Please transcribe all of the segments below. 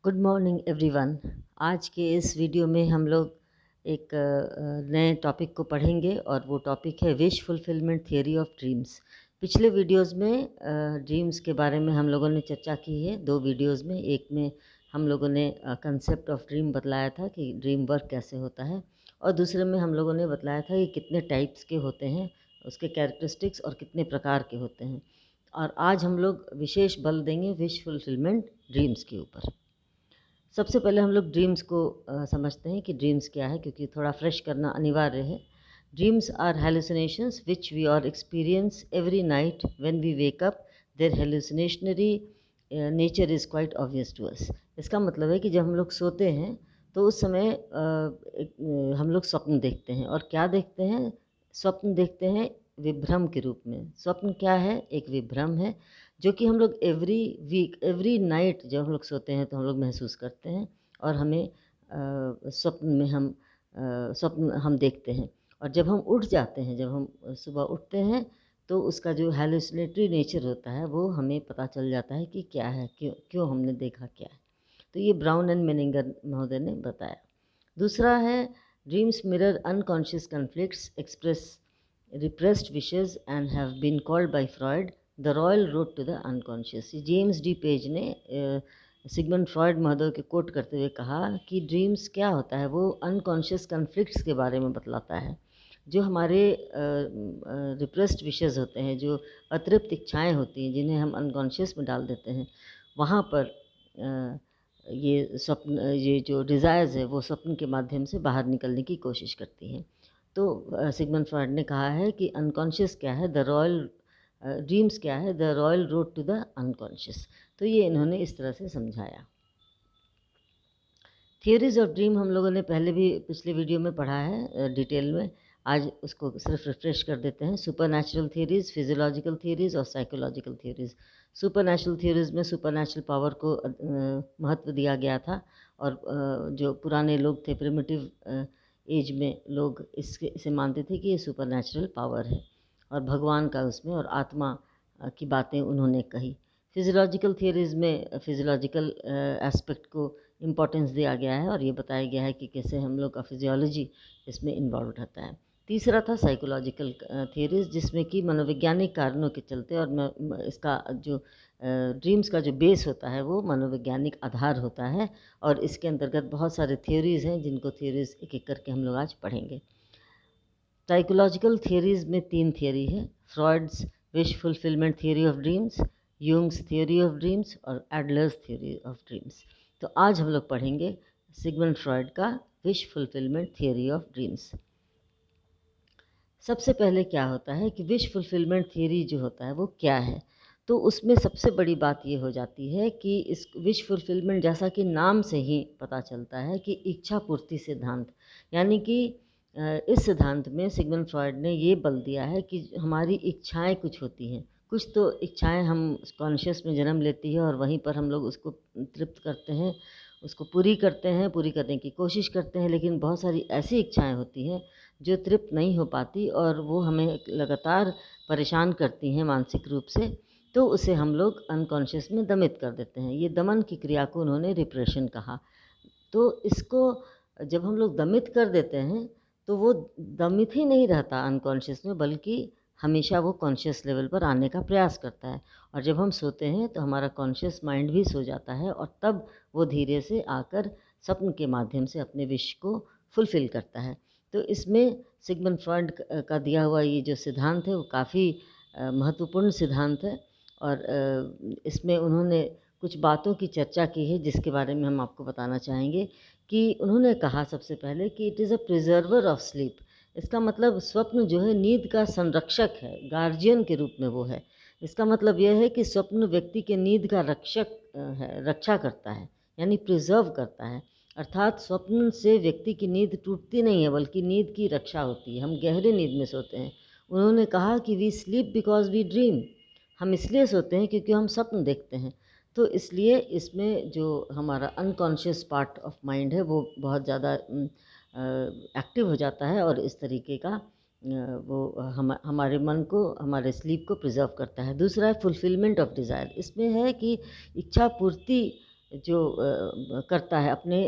Good morning everyone. आज के इस वीडियो में हम लोग एक नए टॉपिक को पढ़ेंगे और वो टॉपिक है wish fulfilment theory of dreams. पिछले वीडियोस में ड्रीम्स के बारे में हम लोगों ने चर्चा की है, दो वीडियोस में। एक में हम लोगों ने कंसेप्ट ऑफ ड्रीम बतलाया था कि ड्रीम वर्क कैसे होता है, और दूसरे में हम लोगों ने बतलाया था कि कितने टाइप्स के होते हैं, उसके कैरेक्टरिस्टिक्स और कितने प्रकार के होते हैं। और आज हम लोग विशेष बल देंगे विश फुलफिलमेंट ड्रीम्स के ऊपर। सबसे पहले हम लोग ड्रीम्स को समझते हैं कि ड्रीम्स क्या है, क्योंकि थोड़ा फ्रेश करना अनिवार्य है। Dreams are hallucinations which we are experience every night when we wake up. Their hallucinationary nature is quite obvious to us. इसका मतलब है कि जब हम लोग सोते हैं तो उस समय हम लोग स्वप्न देखते हैं। और क्या देखते हैं? स्वप्न देखते हैं विभ्रम के रूप में। स्वप्न क्या है? एक विभ्रम है जो कि हम लोग एवरी वीक एवरी नाइट जब हम लोग सोते हैं तो हम लोग महसूस करते हैं, और हमें स्वप्न में स्वप्न हम देखते हैं। और जब हम उठ जाते हैं, जब हम सुबह उठते हैं, तो उसका जो हैलुसिनेटरी नेचर होता है वो हमें पता चल जाता है कि क्या है, क्यों क्यों हमने देखा क्या है। तो ये ब्राउन एंड मेनिंगर महोदय ने बताया। दूसरा है dreams mirror unconscious conflicts express repressed wishes and have been called by Freud the royal road to the unconscious। James D page ने सिगमंड फ्रॉयड महोदय के कोट करते हुए कहा कि ड्रीम्स क्या होता है, वो अनकॉन्शियस कन्फ्लिक्ट्स के बारे में बतलाता है। जो हमारे रिप्रेस्ड विशेज़ होते हैं, जो अतिरिक्त इच्छाएं होती हैं, जिन्हें हम अनकॉन्शियस में डाल देते हैं, वहाँ पर ये जो डिज़ायर्स है वो स्वप्न के माध्यम से बाहर निकलने की कोशिश करती हैं। तो सिगमंड फ्रॉयड ने कहा है कि अनकॉन्शियस क्या है, द रॉयल ड्रीम्स क्या है, the royal road to the unconscious. तो ये इन्होंने इस तरह से समझाया। थियोरीज ऑफ ड्रीम हम लोगों ने पहले भी पिछले वीडियो में पढ़ा है डिटेल में। आज उसको सिर्फ रिफ्रेश कर देते हैं। Supernatural theories, physiological theories और psychological theories. Supernatural theories में सुपर नेचुरल पावर को महत्व दिया गया था, और जो पुराने लोग थे, प्रिमिटिव एज में लोग इसे मानते थे कि ये सुपर नेचुरल पावर है, और भगवान का उसमें और आत्मा की बातें उन्होंने कही। फिजियोलॉजिकल थियोरीज में फिजियोलॉजिकल एस्पेक्ट को इम्पोर्टेंस दिया गया है, और ये बताया गया है कि कैसे हम लोग का फिजियोलॉजी इसमें इन्वॉल्व रहता है। तीसरा था साइकोलॉजिकल थियोरीज, जिसमें कि मनोवैज्ञानिक कारणों के चलते, और इसका जो ड्रीम्स का जो बेस होता है वो मनोवैज्ञानिक आधार होता है, और इसके अंतर्गत बहुत सारे थियोरीज़ हैं जिनको थियोरीज़ एक एक करके हम लोग आज पढ़ेंगे। साइकोलॉजिकल थियोरीज़ में तीन थियोरी है: Freud's wish fulfilment theory of dreams, Jung's theory of dreams और एडलर्स थियोरी ऑफ ड्रीम्स। तो आज हम लोग पढ़ेंगे सिगमंड फ्रॉइड का wish fulfilment theory of dreams. सबसे पहले क्या होता है कि विश फुलफिलमेंट थियोरी जो होता है वो क्या है, तो उसमें सबसे बड़ी बात ये हो जाती है कि इस विश फुलफिलमेंट, जैसा कि नाम से ही पता चलता है कि इच्छा पूर्ति सिद्धांत, यानी कि इस सिद्धांत में सिगमंड फ्रॉइड ने ये बल दिया है कि हमारी इच्छाएं कुछ होती हैं। कुछ तो इच्छाएं हम कॉन्शियस में जन्म लेती है, और वहीं पर हम लोग उसको तृप्त करते हैं, उसको पूरी करते हैं, पूरी करने की कोशिश करते हैं। लेकिन बहुत सारी ऐसी इच्छाएं होती हैं जो तृप्त नहीं हो पाती, और वो हमें लगातार परेशान करती हैं मानसिक रूप से। तो उसे हम लोग अनकॉन्शियस में दमित कर देते हैं। ये दमन की क्रिया को उन्होंने रिप्रेशन कहा। तो इसको जब हम लोग दमित कर देते हैं तो वो दमित ही नहीं रहता अनकॉन्शियस में, बल्कि हमेशा वो कॉन्शियस लेवल पर आने का प्रयास करता है। और जब हम सोते हैं तो हमारा कॉन्शियस माइंड भी सो जाता है, और तब वो धीरे से आकर स्वप्न के माध्यम से अपने विश को फुलफ़िल करता है। तो इसमें सिगमंड फ्रॉइड का दिया हुआ ये जो सिद्धांत है वो काफ़ी महत्वपूर्ण सिद्धांत है, और इसमें उन्होंने कुछ बातों की चर्चा की है जिसके बारे में हम आपको बताना चाहेंगे। कि उन्होंने कहा सबसे पहले कि it is a preserver of sleep. इसका मतलब स्वप्न जो है नींद का संरक्षक है, गार्जियन के रूप में वो है। इसका मतलब यह है कि स्वप्न व्यक्ति के नींद का रक्षक है, रक्षा करता है, यानी प्रिजर्व करता है। अर्थात स्वप्न से व्यक्ति की नींद टूटती नहीं है, बल्कि नींद की रक्षा होती है। हम गहरे नींद में सोते हैं। उन्होंने कहा कि we sleep because we dream. हम इसलिए सोते हैं क्योंकि हम स्वप्न देखते हैं। तो इसलिए इसमें जो हमारा अनकॉन्शियस पार्ट ऑफ माइंड है वो बहुत ज़्यादा एक्टिव हो जाता है, और इस तरीके का वो हमारे मन को, हमारे स्लीप को प्रिजर्व करता है। दूसरा है फुलफिलमेंट ऑफ डिज़ायर। इसमें है कि इच्छा पूर्ति जो करता है अपने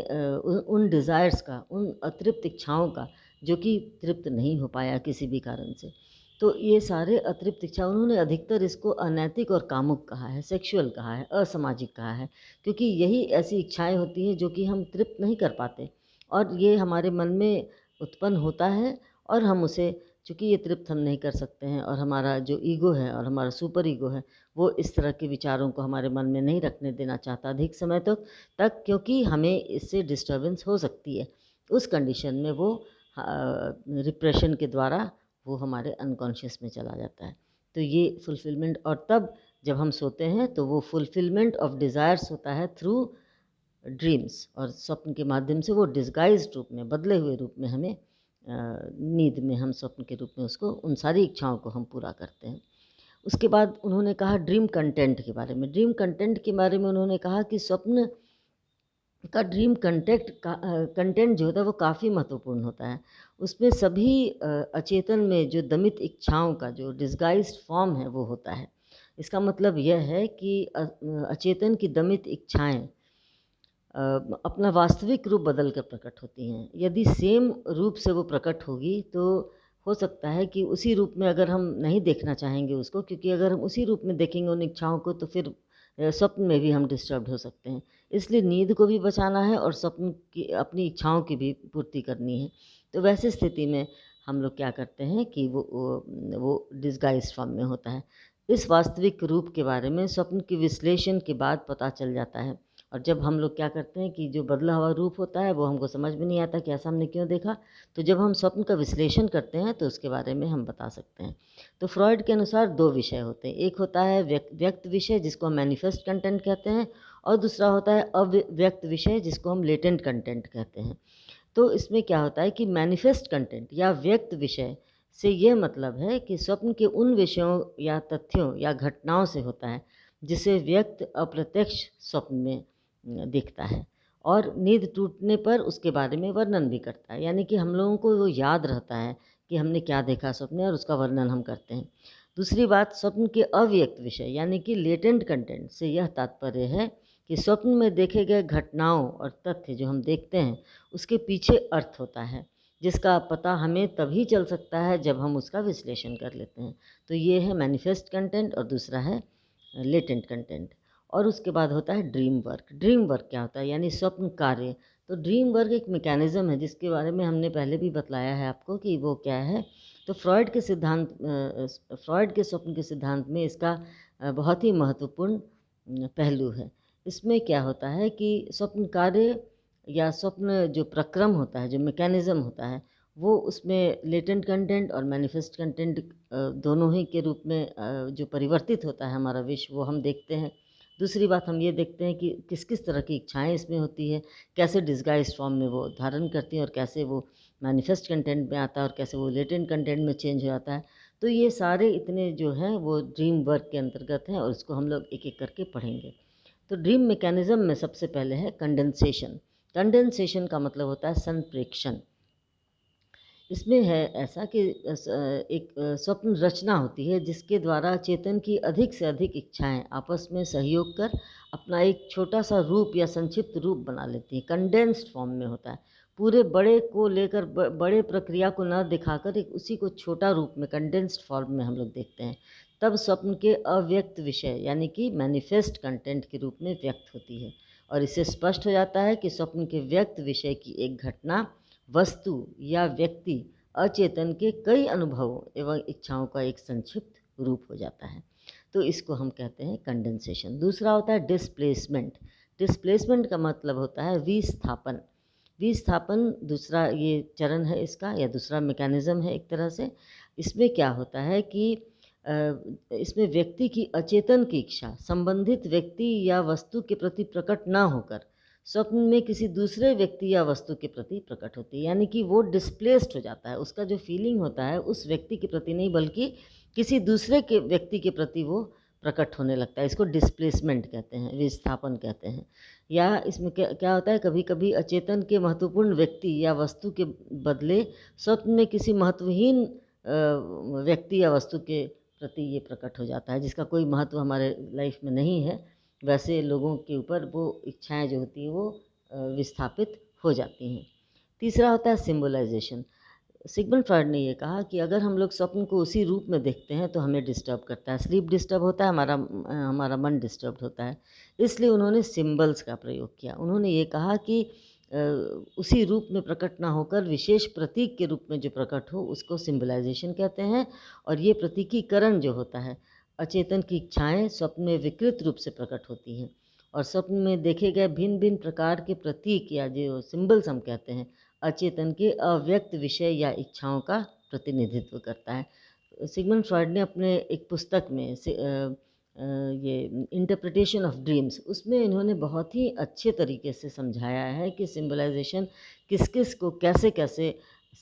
उन डिज़ायर्स का, उन अतृप्त इच्छाओं का, जो कि तृप्त नहीं हो पाया किसी भी कारण से। तो ये सारे अतृप्त इच्छा, उन्होंने अधिकतर इसको अनैतिक और कामुक कहा है, सेक्सुअल कहा है, असामाजिक कहा है, क्योंकि यही ऐसी इच्छाएं होती हैं जो कि हम तृप्त नहीं कर पाते, और ये हमारे मन में उत्पन्न होता है, और हम उसे, चूँकि ये तृप्त हम नहीं कर सकते हैं, और हमारा जो ईगो है और हमारा सुपर ईगो है, वो इस तरह के विचारों को हमारे मन में नहीं रखने देना चाहता अधिक समय तक, क्योंकि हमें इससे डिस्टर्बेंस हो सकती है। उस कंडीशन में वो रिप्रेशन के द्वारा वो हमारे अनकॉन्शियस में चला जाता है। तो ये फुलफ़िलमेंट, और तब जब हम सोते हैं तो वो फुलफ़िलमेंट ऑफ डिज़ायर्स होता है थ्रू ड्रीम्स, और स्वप्न के माध्यम से वो डिस्गाइज्ड रूप में, बदले हुए रूप में हमें नींद में हम स्वप्न के रूप में उसको, उन सारी इच्छाओं को हम पूरा करते हैं। उसके बाद उन्होंने कहा ड्रीम कंटेंट के बारे में। ड्रीम कंटेंट के बारे में उन्होंने कहा कि स्वप्न का ड्रीम कंटेंट जो होता है वो काफ़ी महत्वपूर्ण होता है। उसमें सभी अचेतन में जो दमित इच्छाओं का जो डिस्गाइज्ड फॉर्म है वो होता है। इसका मतलब यह है कि अचेतन की दमित इच्छाएं अपना वास्तविक रूप बदल कर प्रकट होती हैं। यदि सेम रूप से वो प्रकट होगी तो हो सकता है कि उसी रूप में, अगर हम नहीं देखना चाहेंगे उसको, क्योंकि अगर हम उसी रूप में देखेंगे उन इच्छाओं को तो फिर स्वप्न में भी हम डिस्टर्ब्ड हो सकते हैं। इसलिए नींद को भी बचाना है और स्वप्न की, अपनी इच्छाओं की भी पूर्ति करनी है। तो वैसे स्थिति में हम लोग क्या करते हैं कि वो डिस्गाइज फॉर्म में होता है। इस वास्तविक रूप के बारे में स्वप्न के विश्लेषण के बाद पता चल जाता है। और जब हम लोग क्या करते हैं कि जो बदला हुआ रूप होता है वो हमको समझ में नहीं आता कि ऐसा हमने क्यों देखा, तो जब हम स्वप्न का विश्लेषण करते हैं तो उसके बारे में हम बता सकते हैं। तो फ्रॉइड के अनुसार दो विषय होते हैं, एक होता है व्यक्त विषय जिसको हम मैनिफेस्ट कंटेंट कहते हैं, और दूसरा होता है अव्यक्त विषय जिसको हम लेटेंट कंटेंट कहते हैं। तो इसमें क्या होता है कि मैनिफेस्ट कंटेंट या व्यक्त विषय से ये मतलब है कि स्वप्न के उन विषयों या तथ्यों या घटनाओं से होता है जिसे व्यक्त अप्रत्यक्ष स्वप्न में दिखता है, और नींद टूटने पर उसके बारे में वर्णन भी करता है। यानी कि हम लोगों को वो याद रहता है कि हमने क्या देखा स्वप्न में, और उसका वर्णन हम करते हैं। दूसरी बात, स्वप्न के अव्यक्त विषय यानी कि लेटेंट कंटेंट से यह तात्पर्य है कि स्वप्न में देखे गए घटनाओं और तथ्य जो हम देखते हैं उसके पीछे अर्थ होता है, जिसका पता हमें तभी चल सकता है जब हम उसका विश्लेषण कर लेते हैं। तो ये है मैनिफेस्ट कंटेंट और दूसरा है लेटेंट कंटेंट। और उसके बाद होता है ड्रीम वर्क। ड्रीम वर्क क्या होता है, यानी स्वप्न कार्य। तो ड्रीम वर्क एक मैकेनिज़्म है जिसके बारे में हमने पहले भी बतलाया है आपको कि वो क्या है। तो फ्रॉइड के स्वप्न के सिद्धांत में इसका बहुत ही महत्वपूर्ण पहलू है। इसमें क्या होता है कि स्वप्न कार्य या स्वप्न जो प्रक्रम होता है, जो मैकेनिज़्म होता है, वो उसमें लेटेंट कंटेंट और मैनिफेस्ट कंटेंट दोनों ही के रूप में जो परिवर्तित होता है हमारा विश्व, वो हम देखते हैं। दूसरी बात, हम ये देखते हैं कि किस किस तरह की इच्छाएं इसमें होती है, कैसे डिस्गाइज फॉर्म में वो धारण करती हैं, और कैसे वो मैनिफेस्ट कंटेंट में आता है, और कैसे वो लेटेंट कंटेंट में चेंज हो जाता है। तो ये सारे इतने जो हैं वो ड्रीम वर्क के अंतर्गत हैं, और इसको हम लोग एक एक करके पढ़ेंगे। तो ड्रीम मैकेनिज़्म में सबसे पहले है कंडेंसेशन। कंडेंसेशन का मतलब होता है संप्रेक्षण। इसमें है ऐसा कि एक स्वप्न रचना होती है जिसके द्वारा चेतन की अधिक से अधिक इच्छाएं आपस में सहयोग कर अपना एक छोटा सा रूप या संक्षिप्त रूप बना लेती हैं। कंडेंस्ड फॉर्म में होता है, पूरे बड़े को लेकर बड़े प्रक्रिया को न दिखाकर एक उसी को छोटा रूप में कंडेंस्ड फॉर्म में हम लोग देखते हैं। तब स्वप्न के अव्यक्त विषय यानी कि मैनिफेस्ट कंटेंट के रूप में व्यक्त होती है, और इससे स्पष्ट हो जाता है कि स्वप्न के व्यक्त विषय की एक घटना, वस्तु या व्यक्ति अचेतन के कई अनुभवों एवं इच्छाओं का एक संक्षिप्त रूप हो जाता है। तो इसको हम कहते हैं कंडेंसेशन। दूसरा होता है डिस्प्लेसमेंट। डिस्प्लेसमेंट का मतलब होता है विस्थापन। विस्थापन दूसरा ये चरण है इसका, या दूसरा मैकेनिज़्म है एक तरह से। इसमें क्या होता है कि इसमें व्यक्ति की अचेतन की इच्छा संबंधित व्यक्ति या वस्तु के प्रति प्रकट ना होकर स्वप्न में किसी दूसरे व्यक्ति या वस्तु के प्रति प्रकट होती है। यानी कि वो डिस्प्लेस्ड हो जाता है, उसका जो फीलिंग होता है उस व्यक्ति के प्रति नहीं बल्कि किसी दूसरे के व्यक्ति के प्रति वो प्रकट होने लगता है। इसको डिस्प्लेसमेंट कहते हैं, विस्थापन कहते हैं। या इसमें क्या क्या होता है, कभी कभी अचेतन के महत्वपूर्ण व्यक्ति या वस्तु के बदले स्वप्न में किसी महत्वहीन व्यक्ति या वस्तु के प्रति ये प्रकट हो जाता है, जिसका कोई महत्व हमारे लाइफ में नहीं है, वैसे लोगों के ऊपर वो इच्छाएं जो होती हैं वो विस्थापित हो जाती हैं। तीसरा होता है सिम्बोलाइजेशन। सिगमंड फ्रॉइड ने ये कहा कि अगर हम लोग स्वप्न को उसी रूप में देखते हैं तो हमें डिस्टर्ब करता है, स्लीप डिस्टर्ब होता है, हमारा मन डिस्टर्ब होता है। इसलिए उन्होंने सिंबल्स का प्रयोग किया। उन्होंने ये कहा कि उसी रूप में प्रकट ना होकर विशेष प्रतीक के रूप में जो प्रकट हो उसको सिंबलाइजेशन कहते हैं। और ये प्रतीकीकरण जो होता है, अचेतन की इच्छाएं स्वप्न में विकृत रूप से प्रकट होती हैं और स्वप्न में देखे गए भिन्न भिन्न प्रकार के प्रतीक या जो सिंबल्स हम कहते हैं अचेतन के अव्यक्त विषय या इच्छाओं का प्रतिनिधित्व करता है। सिगमंड फ्रॉइड ने अपने एक पुस्तक में ये इंटरप्रिटेशन ऑफ ड्रीम्स, उसमें इन्होंने बहुत ही अच्छे तरीके से समझाया है कि सिंबलाइजेशन किस किस को कैसे कैसे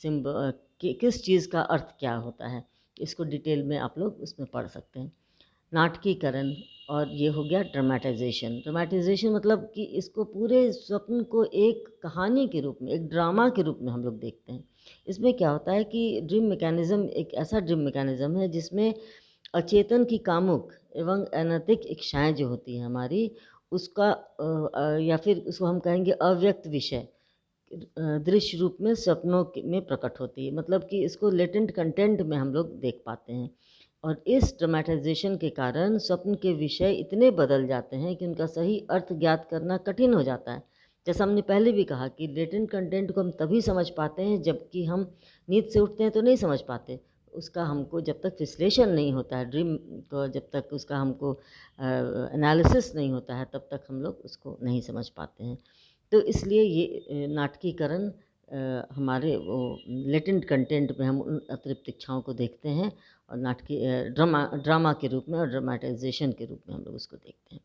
किस चीज़ का अर्थ क्या होता है। इसको डिटेल में आप लोग उसमें पढ़ सकते हैं। नाटकीकरण, और ये हो गया ड्रामेटाइजेशन। ड्रामेटाइजेशन मतलब कि इसको पूरे स्वप्न को एक कहानी के रूप में, एक ड्रामा के रूप में हम लोग देखते हैं। इसमें क्या होता है कि ड्रीम मैकेनिज़्म एक ऐसा ड्रीम मैकेनिज़्म है जिसमें अचेतन की कामुक एवं अनैतिक इच्छाएं जो होती हैं हमारी, उसका या फिर उसको हम कहेंगे अव्यक्त विषय दृश्य रूप में सपनों में प्रकट होती है। मतलब कि इसको लेटेंट कंटेंट में हम लोग देख पाते हैं। और इस ड्रामेटाइजेशन के कारण स्वप्न के विषय इतने बदल जाते हैं कि उनका सही अर्थ ज्ञात करना कठिन हो जाता है। जैसा हमने पहले भी कहा कि लेटेंट कंटेंट को हम तभी समझ पाते हैं जबकि हम नींद से उठते हैं तो नहीं समझ पाते। उसका हमको जब तक विश्लेषण नहीं होता है, ड्रीम को जब तक उसका हमको एनालिसिस नहीं होता है, तब तक हम लोग उसको नहीं समझ पाते हैं। तो इसलिए ये नाटकीकरण हमारे वो लेटेंट कंटेंट में हम उन अतिरिक्त इच्छाओं को देखते हैं और ड्रामा के रूप में और ड्रामेटाइजेशन के रूप में हम लोग उसको देखते हैं।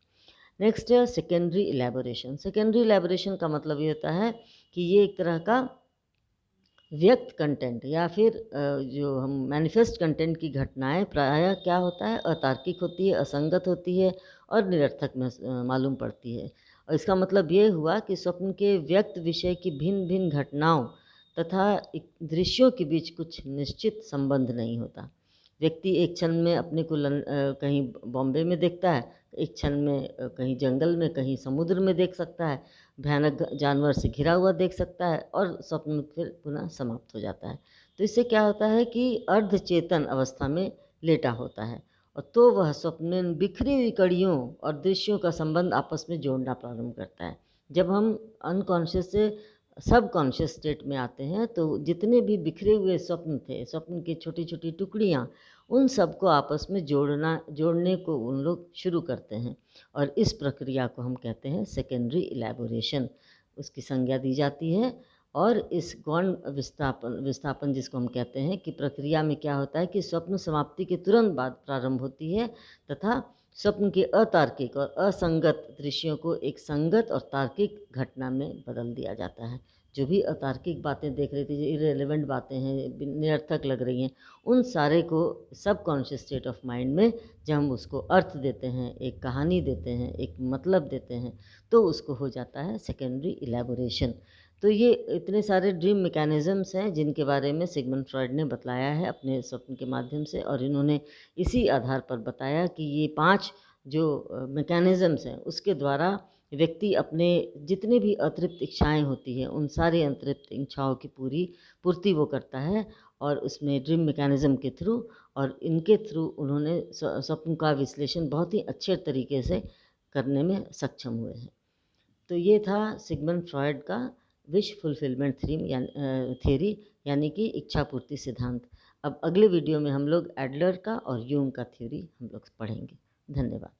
नेक्स्ट है सेकेंडरी इलेबोरेशन। सेकेंडरी इलेबोरेशन का मतलब ये होता है कि ये एक तरह का व्यक्त कंटेंट या फिर जो हम मैनिफेस्ट कंटेंट की घटनाएं प्रायः क्या होता है, अतार्किक होती है, असंगत होती है और निरर्थक में मालूम पड़ती है। और इसका मतलब ये हुआ कि स्वप्न के व्यक्त विषय की भिन्न भिन्न घटनाओं तथा दृश्यों के बीच कुछ निश्चित संबंध नहीं होता। व्यक्ति एक क्षण में अपने को कहीं बॉम्बे में देखता है, एक क्षण में कहीं जंगल में, कहीं समुद्र में देख सकता है, भयानक जानवर से घिरा हुआ देख सकता है और स्वप्न फिर पुनः समाप्त हो जाता है। तो इससे क्या होता है कि अर्धचेतन अवस्था में लेटा होता है और तो वह स्वप्न में बिखरी हुई कड़ियों और दृश्यों का संबंध आपस में जोड़ना प्रारंभ करता है। जब हम अनकॉन्शियस से सब कॉन्शियस स्टेट में आते हैं तो जितने भी बिखरे हुए स्वप्न थे, स्वप्न की छोटी छोटी टुकड़ियाँ, उन सबको आपस में जोड़ने को उन लोग शुरू करते हैं और इस प्रक्रिया को हम कहते हैं सेकेंडरी इलेबोरेशन, उसकी संज्ञा दी जाती है। और इस गौण विस्थापन जिसको हम कहते हैं कि प्रक्रिया में क्या होता है कि स्वप्न समाप्ति के तुरंत बाद प्रारंभ होती है तथा स्वप्न के अतार्किक और असंगत दृश्यों को एक संगत और तार्किक घटना में बदल दिया जाता है। जो भी अतार्किक बातें देख रही थी, जो इरेलीवेंट बातें हैं, निरर्थक लग रही हैं, उन सारे को सब कॉन्शियस स्टेट ऑफ माइंड में जब हम उसको अर्थ देते हैं, एक कहानी देते हैं, एक मतलब देते हैं, तो उसको हो जाता है सेकेंडरी इलेबोरेशन। तो ये इतने सारे ड्रीम मैकेनिज़म्स हैं जिनके बारे में सिगमंड फ्रॉइड ने बतलाया है अपने स्वप्न के माध्यम से, और इन्होंने इसी आधार पर बताया कि ये 5 जो मैकेनिज़म्स हैं उसके द्वारा व्यक्ति अपने जितने भी अतिरिक्त इच्छाएं होती हैं उन सारी अतिरिक्त इच्छाओं की पूर्ति वो करता है और उसमें ड्रीम मैकेनिज़्म के थ्रू, और इनके थ्रू उन्होंने स्वप्न का विश्लेषण बहुत ही अच्छे तरीके से करने में सक्षम हुए हैं। तो ये था सिगमंड फ्रॉइड का विश फुलफिलमेंट थ्योरी यानी कि इच्छा पूर्ति सिद्धांत। अब अगले वीडियो में हम लोग एडलर का और यूंग का थ्योरी हम लोग पढ़ेंगे। धन्यवाद।